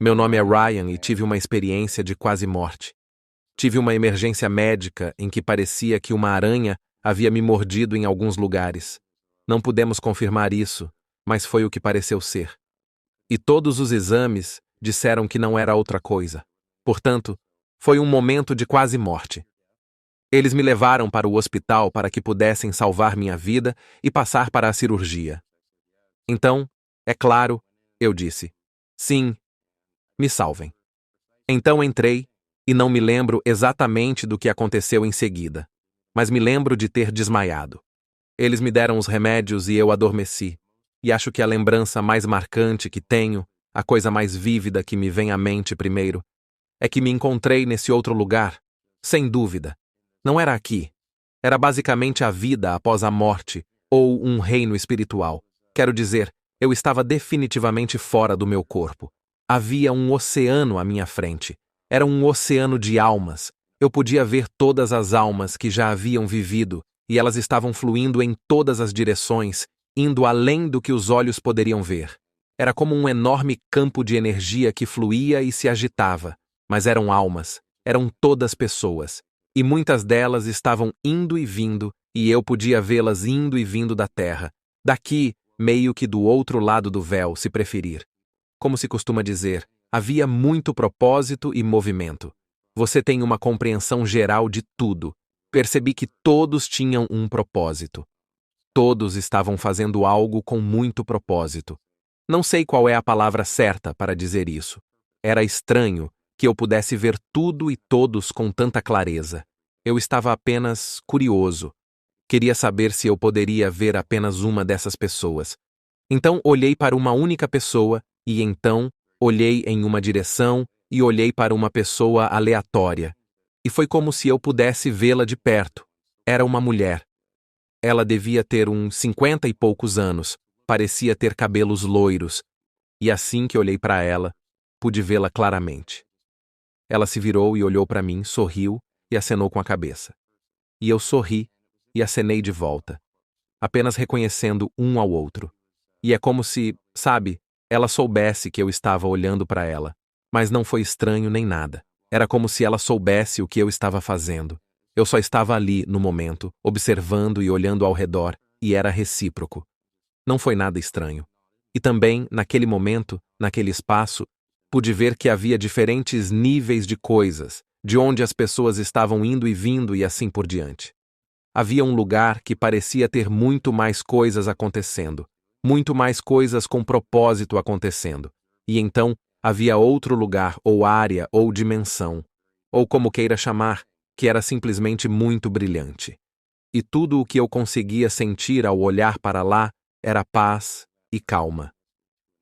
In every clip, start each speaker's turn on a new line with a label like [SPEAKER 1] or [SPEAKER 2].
[SPEAKER 1] Meu nome é Ryan e tive uma experiência de quase morte. Tive uma emergência médica em que parecia que uma aranha havia me mordido em alguns lugares. Não pudemos confirmar isso, mas foi o que pareceu ser. E todos os exames disseram que não era outra coisa. Portanto, foi um momento de quase morte. Eles me levaram para o hospital para que pudessem salvar minha vida e passar para a cirurgia. Então, é claro, eu disse, sim, me salvem. Então entrei, e não me lembro exatamente do que aconteceu em seguida, mas me lembro de ter desmaiado. Eles me deram os remédios e eu adormeci, e acho que a lembrança mais marcante que tenho, a coisa mais vívida que me vem à mente primeiro, é que me encontrei nesse outro lugar, sem dúvida. Não era aqui. Era basicamente a vida após a morte, ou um reino espiritual. Quero dizer, eu estava definitivamente fora do meu corpo. Havia um oceano à minha frente. Era um oceano de almas. Eu podia ver todas as almas que já haviam vivido, e elas estavam fluindo em todas as direções, indo além do que os olhos poderiam ver. Era como um enorme campo de energia que fluía e se agitava, mas eram almas, eram todas pessoas, e muitas delas estavam indo e vindo, e eu podia vê-las indo e vindo da terra, daqui, meio que do outro lado do véu, se preferir. Como se costuma dizer, havia muito propósito e movimento. Você tem uma compreensão geral de tudo. Percebi que todos tinham um propósito. Todos estavam fazendo algo com muito propósito. Não sei qual é a palavra certa para dizer isso. Era estranho que eu pudesse ver tudo e todos com tanta clareza. Eu estava apenas curioso. Queria saber se eu poderia ver apenas uma dessas pessoas. Então olhei para uma única pessoa e então olhei em uma direção e olhei para uma pessoa aleatória. E foi como se eu pudesse vê-la de perto. Era uma mulher. Ela devia ter uns 50 e poucos anos, parecia ter cabelos loiros, e assim que olhei para ela, pude vê-la claramente. Ela se virou e olhou para mim, sorriu e acenou com a cabeça. E eu sorri e acenei de volta, apenas reconhecendo um ao outro. E é como se, sabe, ela soubesse que eu estava olhando para ela, mas não foi estranho nem nada. Era como se ela soubesse o que eu estava fazendo. Eu só estava ali, no momento, observando e olhando ao redor, e era recíproco. Não foi nada estranho. E também, naquele momento, naquele espaço, pude ver que havia diferentes níveis de coisas, de onde as pessoas estavam indo e vindo e assim por diante. Havia um lugar que parecia ter muito mais coisas acontecendo, muito mais coisas com propósito acontecendo. E então, havia outro lugar, ou área, ou dimensão, ou como queira chamar, que era simplesmente muito brilhante. E tudo o que eu conseguia sentir ao olhar para lá era paz e calma.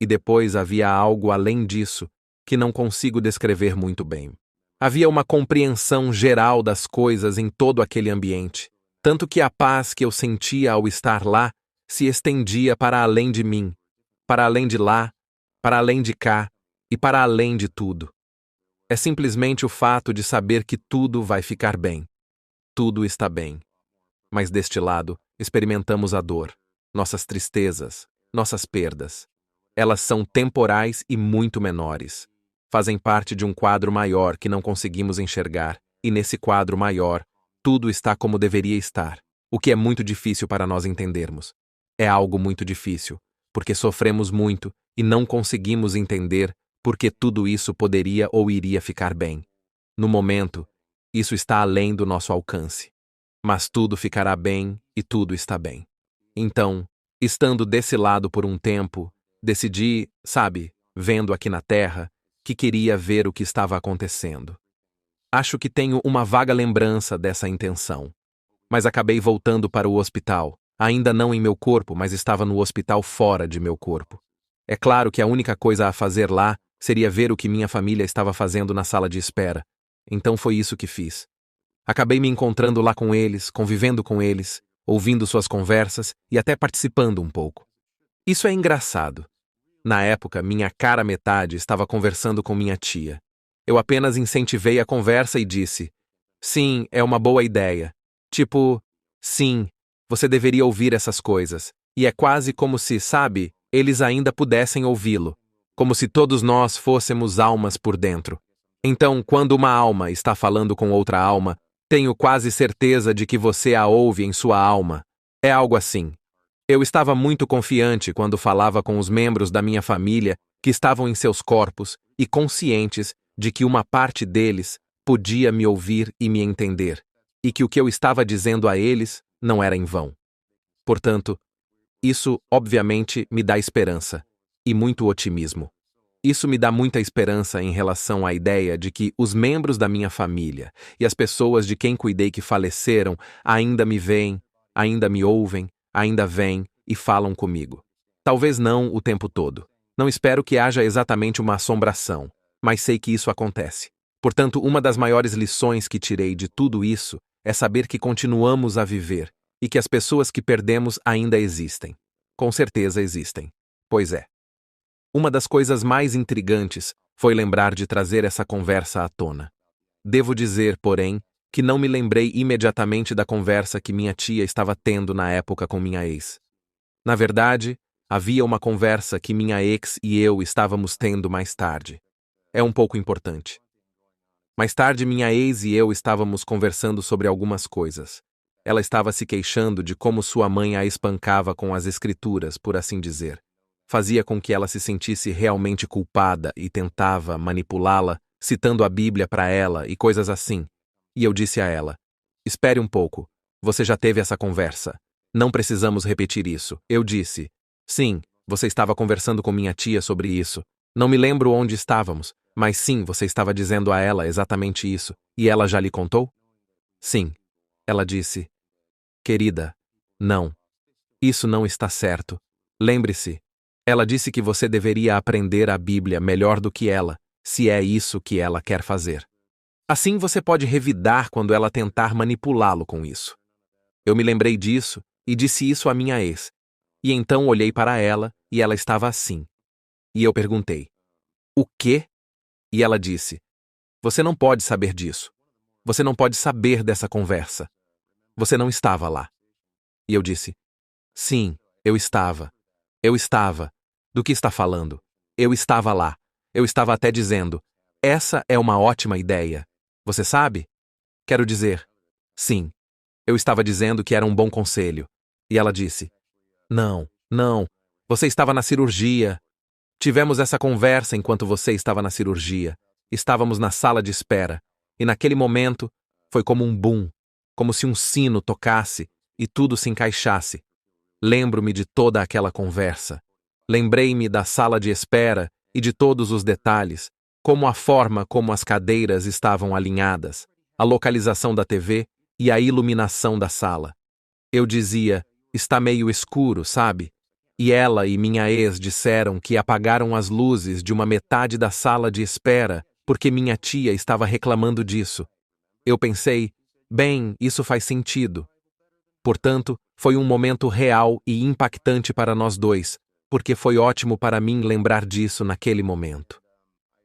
[SPEAKER 1] E depois havia algo além disso, que não consigo descrever muito bem. Havia uma compreensão geral das coisas em todo aquele ambiente, tanto que a paz que eu sentia ao estar lá se estendia para além de mim, para além de lá, para além de cá e para além de tudo. É simplesmente o fato de saber que tudo vai ficar bem. Tudo está bem. Mas deste lado, experimentamos a dor, nossas tristezas, nossas perdas. Elas são temporais e muito menores. Fazem parte de um quadro maior que não conseguimos enxergar, e nesse quadro maior, tudo está como deveria estar, o que é muito difícil para nós entendermos. É algo muito difícil, porque sofremos muito e não conseguimos entender por que tudo isso poderia ou iria ficar bem. No momento, isso está além do nosso alcance. Mas tudo ficará bem e tudo está bem. Então, estando desse lado por um tempo, decidi, sabe, vendo aqui na Terra, que queria ver o que estava acontecendo. Acho que tenho uma vaga lembrança dessa intenção. Mas acabei voltando para o hospital, ainda não em meu corpo, mas estava no hospital fora de meu corpo. É claro que a única coisa a fazer lá seria ver o que minha família estava fazendo na sala de espera. Então foi isso que fiz. Acabei me encontrando lá com eles, convivendo com eles, ouvindo suas conversas e até participando um pouco. Isso é engraçado. Na época, minha cara metade estava conversando com minha tia. Eu apenas incentivei a conversa e disse: sim, é uma boa ideia. Tipo, sim, você deveria ouvir essas coisas. E é quase como se, sabe, eles ainda pudessem ouvi-lo. como se todos nós fôssemos almas por dentro. Então, quando uma alma está falando com outra alma, tenho quase certeza de que você a ouve em sua alma. É algo assim. Eu estava muito confiante quando falava com os membros da minha família que estavam em seus corpos e conscientes de que uma parte deles podia me ouvir e me entender, e que o que eu estava dizendo a eles não era em vão. Portanto, isso obviamente me dá esperança, e muito otimismo. Isso me dá muita esperança em relação à ideia de que os membros da minha família e as pessoas de quem cuidei que faleceram ainda me veem, ainda me ouvem, ainda vêm e falam comigo. Talvez não o tempo todo. Não espero que haja exatamente uma assombração, mas sei que isso acontece. Portanto, uma das maiores lições que tirei de tudo isso é saber que continuamos a viver e que as pessoas que perdemos ainda existem. Com certeza existem. Pois é. Uma das coisas mais intrigantes foi lembrar de trazer essa conversa à tona. Devo dizer, porém, que não me lembrei imediatamente da conversa que minha tia estava tendo na época com minha ex. Na verdade, havia uma conversa que minha ex e eu estávamos tendo mais tarde. É um pouco importante. Mais tarde, minha ex e eu estávamos conversando sobre algumas coisas. Ela estava se queixando de como sua mãe a espancava com as escrituras, por assim dizer. Fazia com que ela se sentisse realmente culpada e tentava manipulá-la, citando a Bíblia para ela e coisas assim. E eu disse a ela: espere um pouco, você já teve essa conversa. Não precisamos repetir isso. Eu disse: sim, você estava conversando com minha tia sobre isso. Não me lembro onde estávamos, mas sim, você estava dizendo a ela exatamente isso. E ela já lhe contou? Sim. Ela disse: querida, não. Isso não está certo. Lembre-se. Ela disse que você deveria aprender a Bíblia melhor do que ela, se é isso que ela quer fazer. Assim você pode revidar quando ela tentar manipulá-lo com isso. Eu me lembrei disso e disse isso à minha ex. E então olhei para ela e ela estava assim. E eu perguntei: o quê? E ela disse: você não pode saber disso. Você não pode saber dessa conversa. Você não estava lá. E eu disse: sim, eu estava. Eu estava. Do que está falando? Eu estava lá. Eu estava até dizendo: essa é uma ótima ideia. Você sabe? Quero dizer: sim. Eu estava dizendo que era um bom conselho. E ela disse: não, não. Você estava na cirurgia. Tivemos essa conversa enquanto você estava na cirurgia. Estávamos na sala de espera. E naquele momento, foi como um boom. Como se um sino tocasse e tudo se encaixasse. Lembro-me de toda aquela conversa. Lembrei-me da sala de espera e de todos os detalhes, como a forma como as cadeiras estavam alinhadas, a localização da TV e a iluminação da sala. Eu dizia: está meio escuro, sabe? E ela e minha ex disseram que apagaram as luzes de uma metade da sala de espera porque minha tia estava reclamando disso. Eu pensei: bem, isso faz sentido. Portanto, foi um momento real e impactante para nós dois, porque foi ótimo para mim lembrar disso naquele momento.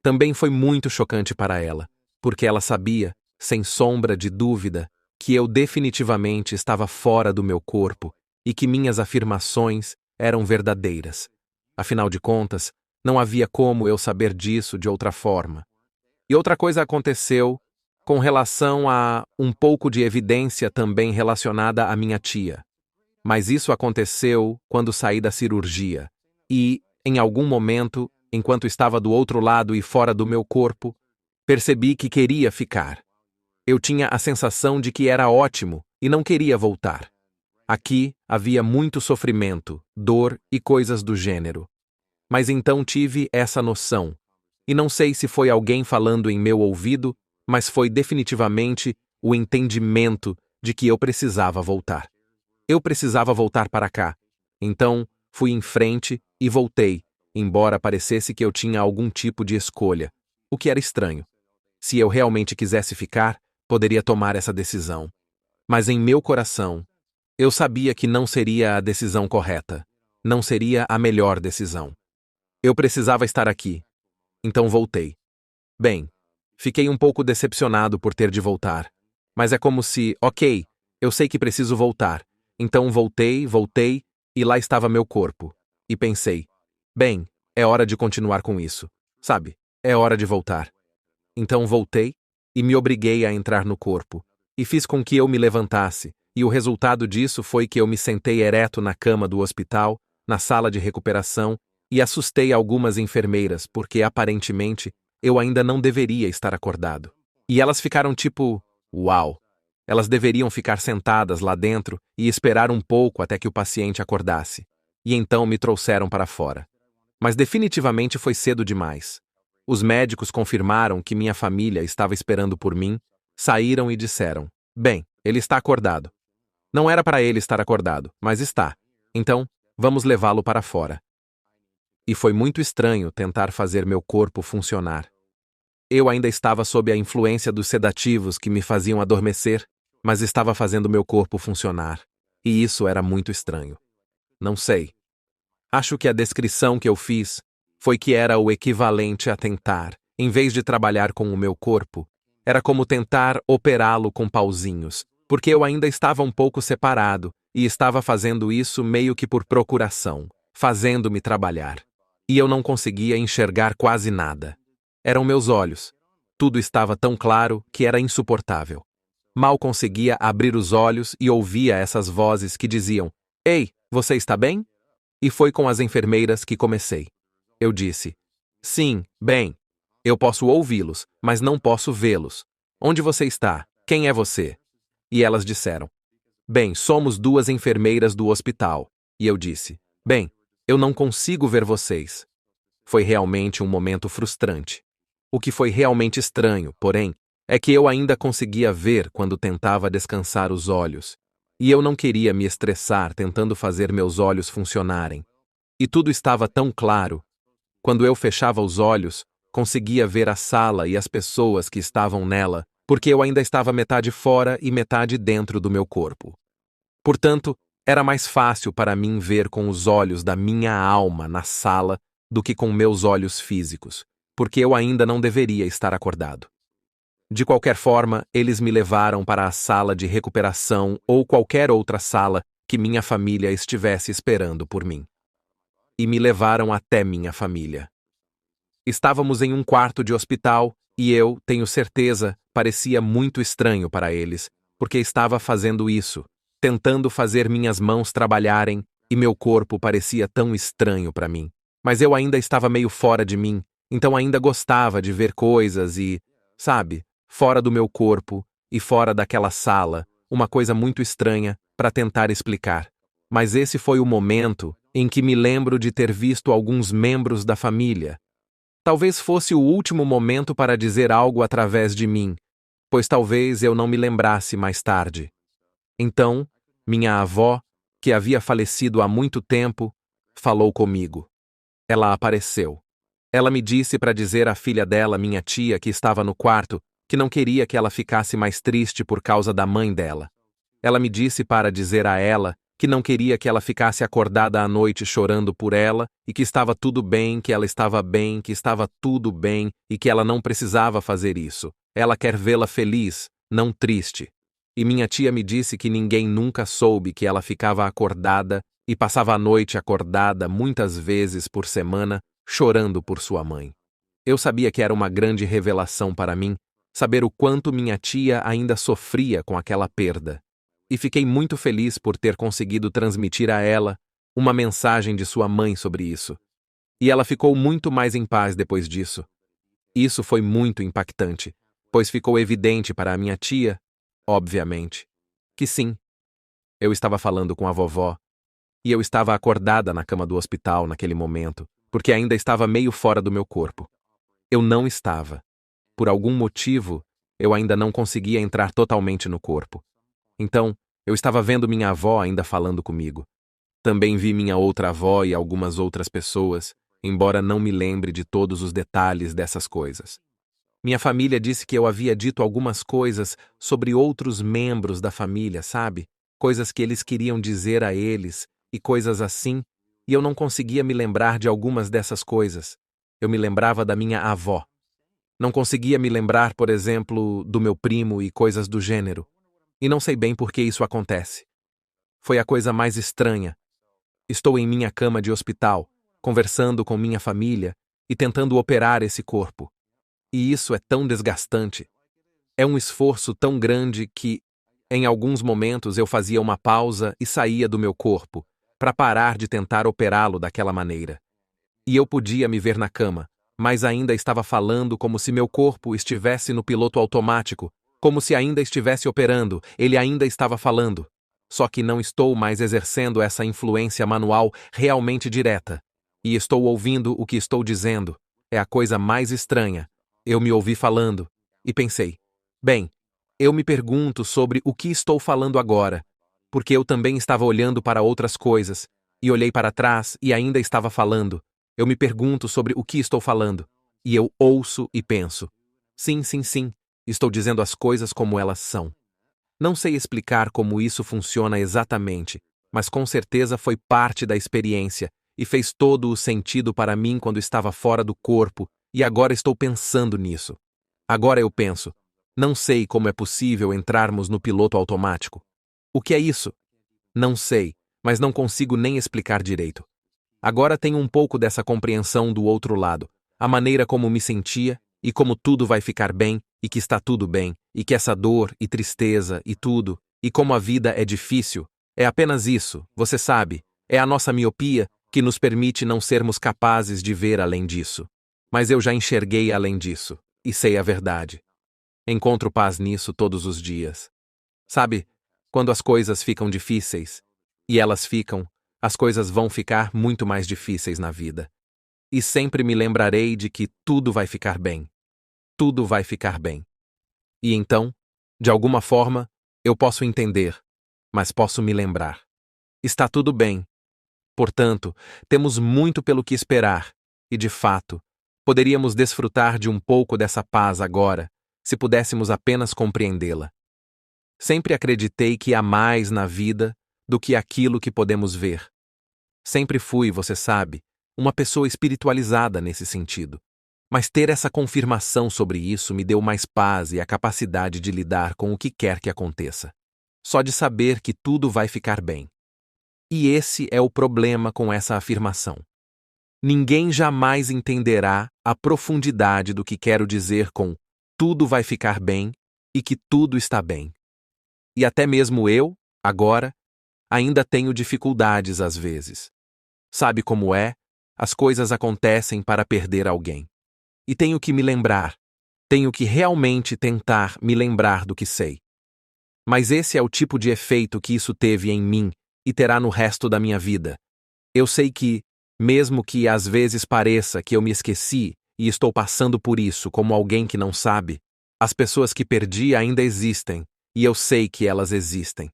[SPEAKER 1] Também foi muito chocante para ela, porque ela sabia, sem sombra de dúvida, que eu definitivamente estava fora do meu corpo e que minhas afirmações eram verdadeiras. Afinal de contas, não havia como eu saber disso de outra forma. E outra coisa aconteceu com relação a um pouco de evidência também relacionada à minha tia. Mas isso aconteceu quando saí da cirurgia e, em algum momento, enquanto estava do outro lado e fora do meu corpo, percebi que queria ficar. Eu tinha a sensação de que era ótimo e não queria voltar. Aqui havia muito sofrimento, dor e coisas do gênero. Mas então tive essa noção, e não sei se foi alguém falando em meu ouvido, mas foi definitivamente o entendimento de que eu precisava voltar. Eu precisava voltar para cá. Então, fui em frente e voltei, embora parecesse que eu tinha algum tipo de escolha, o que era estranho. Se eu realmente quisesse ficar, poderia tomar essa decisão. Mas em meu coração, eu sabia que não seria a decisão correta. Não seria a melhor decisão. Eu precisava estar aqui. Então voltei. Bem, fiquei um pouco decepcionado por ter de voltar. Mas é como se, ok, eu sei que preciso voltar. Então voltei, e lá estava meu corpo. E pensei: bem, É hora de continuar com isso. Sabe? É hora de voltar. Então voltei e me obriguei a entrar no corpo, e fiz com que eu me levantasse, e o resultado disso foi que eu me sentei ereto na cama do hospital, na sala de recuperação, e assustei algumas enfermeiras, porque aparentemente eu ainda não deveria estar acordado. E elas ficaram tipo, uau! Elas deveriam ficar sentadas lá dentro e esperar um pouco até que o paciente acordasse. E então me trouxeram para fora. Mas definitivamente foi cedo demais. Os médicos confirmaram que minha família estava esperando por mim, saíram e disseram: bem, ele está acordado. Não era para ele estar acordado, mas está. Então, vamos levá-lo para fora. E foi muito estranho tentar fazer meu corpo funcionar. Eu ainda estava sob a influência dos sedativos que me faziam adormecer, mas estava fazendo meu corpo funcionar. E isso era muito estranho. Não sei. Acho que a descrição que eu fiz foi que era o equivalente a tentar, em vez de trabalhar com o meu corpo, era como tentar operá-lo com pauzinhos, porque eu ainda estava um pouco separado e estava fazendo isso meio que por procuração, fazendo-me trabalhar. E eu não conseguia enxergar quase nada. Eram meus olhos. Tudo estava tão claro que era insuportável. Mal conseguia abrir os olhos e ouvia essas vozes que diziam: Ei, você está bem? E foi com as enfermeiras que comecei. Eu disse: sim, bem. Eu posso ouvi-los, mas não posso vê-los. Onde você está? Quem é você? E elas disseram: bem, somos duas enfermeiras do hospital. E eu disse: bem, eu não consigo ver vocês. Foi realmente um momento frustrante. O que foi realmente estranho, porém, é que eu ainda conseguia ver quando tentava descansar os olhos. E eu não queria me estressar tentando fazer meus olhos funcionarem. E tudo estava tão claro. Quando eu fechava os olhos, conseguia ver a sala e as pessoas que estavam nela, porque eu ainda estava metade fora e metade dentro do meu corpo. Portanto, era mais fácil para mim ver com os olhos da minha alma na sala do que com meus olhos físicos, porque eu ainda não deveria estar acordado. De qualquer forma, eles me levaram para a sala de recuperação ou qualquer outra sala que minha família estivesse esperando por mim. E me levaram até minha família. Estávamos em um quarto de hospital e eu, tenho certeza, parecia muito estranho para eles, porque estava fazendo isso, tentando fazer minhas mãos trabalharem, e meu corpo parecia tão estranho para mim. Mas eu ainda estava meio fora de mim, então ainda gostava de ver coisas e, sabe, fora do meu corpo e fora daquela sala, uma coisa muito estranha para tentar explicar. Mas esse foi o momento em que me lembro de ter visto alguns membros da família. Talvez fosse o último momento para dizer algo através de mim, pois talvez eu não me lembrasse mais tarde. Então, minha avó, que havia falecido há muito tempo, falou comigo. Ela apareceu. Ela me disse para dizer à filha dela, minha tia, que estava no quarto, que não queria que ela ficasse mais triste por causa da mãe dela. Ela me disse para dizer a ela que não queria que ela ficasse acordada à noite chorando por ela e que estava tudo bem, que ela estava bem, que estava tudo bem e que ela não precisava fazer isso. Ela quer vê-la feliz, não triste. E minha tia me disse que ninguém nunca soube que ela ficava acordada e passava a noite acordada muitas vezes por semana, chorando por sua mãe. Eu sabia que era uma grande revelação para mim, saber o quanto minha tia ainda sofria com aquela perda. E fiquei muito feliz por ter conseguido transmitir a ela uma mensagem de sua mãe sobre isso. E ela ficou muito mais em paz depois disso. Isso foi muito impactante, pois ficou evidente para a minha tia, obviamente, que sim, eu estava falando com a vovó, e eu estava acordada na cama do hospital naquele momento, porque ainda estava meio fora do meu corpo. Eu não estava. Por algum motivo, eu ainda não conseguia entrar totalmente no corpo. Então, eu estava vendo minha avó ainda falando comigo. Também vi minha outra avó e algumas outras pessoas, embora não me lembre de todos os detalhes dessas coisas. Minha família disse que eu havia dito algumas coisas sobre outros membros da família, sabe? Coisas que eles queriam dizer a eles e coisas assim, e eu não conseguia me lembrar de algumas dessas coisas. Eu me lembrava da minha avó. Não conseguia me lembrar, por exemplo, do meu primo e coisas do gênero. E não sei bem por que isso acontece. Foi a coisa mais estranha. Estou em minha cama de hospital, conversando com minha família e tentando operar esse corpo. E isso é tão desgastante. É um esforço tão grande que, em alguns momentos, eu fazia uma pausa e saía do meu corpo, para parar de tentar operá-lo daquela maneira. E eu podia me ver na cama, mas ainda estava falando como se meu corpo estivesse no piloto automático, como se ainda estivesse operando, ele ainda estava falando. Só que não estou mais exercendo essa influência manual realmente direta. E estou ouvindo o que estou dizendo. É a coisa mais estranha. Eu me ouvi falando, e pensei, bem, eu me pergunto sobre o que estou falando agora, porque eu também estava olhando para outras coisas, e olhei para trás e ainda estava falando. Eu me pergunto sobre o que estou falando, e eu ouço e penso. Sim, sim, sim, estou dizendo as coisas como elas são. Não sei explicar como isso funciona exatamente, mas com certeza foi parte da experiência, e fez todo o sentido para mim quando estava fora do corpo, e agora estou pensando nisso. Agora eu penso, não sei como é possível entrarmos no piloto automático. O que é isso? Não sei, mas não consigo nem explicar direito. Agora tenho um pouco dessa compreensão do outro lado, a maneira como me sentia, e como tudo vai ficar bem, e que está tudo bem, e que essa dor e tristeza e tudo, e como a vida é difícil, é apenas isso, você sabe, é a nossa miopia que nos permite não sermos capazes de ver além disso. Mas eu já enxerguei além disso, e sei a verdade. Encontro paz nisso todos os dias. Sabe, quando as coisas ficam difíceis, e elas ficam, as coisas vão ficar muito mais difíceis na vida. E sempre me lembrarei de que tudo vai ficar bem. Tudo vai ficar bem. E então, de alguma forma, eu posso entender, mas posso me lembrar. Está tudo bem. Portanto, temos muito pelo que esperar, e de fato, poderíamos desfrutar de um pouco dessa paz agora, se pudéssemos apenas compreendê-la. Sempre acreditei que há mais na vida do que aquilo que podemos ver. Sempre fui, você sabe, uma pessoa espiritualizada nesse sentido. Mas ter essa confirmação sobre isso me deu mais paz e a capacidade de lidar com o que quer que aconteça. Só de saber que tudo vai ficar bem. E esse é o problema com essa afirmação. Ninguém jamais entenderá a profundidade do que quero dizer com tudo vai ficar bem e que tudo está bem. E até mesmo eu, agora, ainda tenho dificuldades às vezes. Sabe como é? As coisas acontecem para perder alguém. E tenho que me lembrar. Tenho que realmente tentar me lembrar do que sei. Mas esse é o tipo de efeito que isso teve em mim e terá no resto da minha vida. Eu sei que, mesmo que às vezes pareça que eu me esqueci e estou passando por isso como alguém que não sabe, as pessoas que perdi ainda existem, e eu sei que elas existem.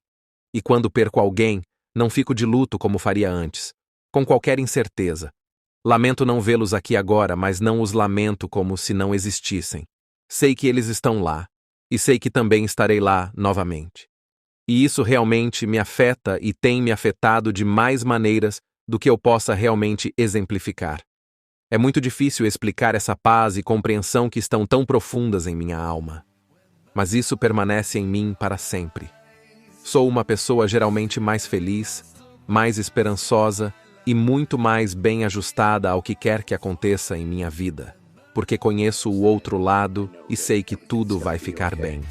[SPEAKER 1] E quando perco alguém, não fico de luto como faria antes, com qualquer incerteza. Lamento não vê-los aqui agora, mas não os lamento como se não existissem. Sei que eles estão lá, e sei que também estarei lá novamente. E isso realmente me afeta e tem me afetado de mais maneiras do que eu possa realmente exemplificar. É muito difícil explicar essa paz e compreensão que estão tão profundas em minha alma. Mas isso permanece em mim para sempre. Sou uma pessoa geralmente mais feliz, mais esperançosa e muito mais bem ajustada ao que quer que aconteça em minha vida, porque conheço o outro lado e sei que tudo vai ficar bem.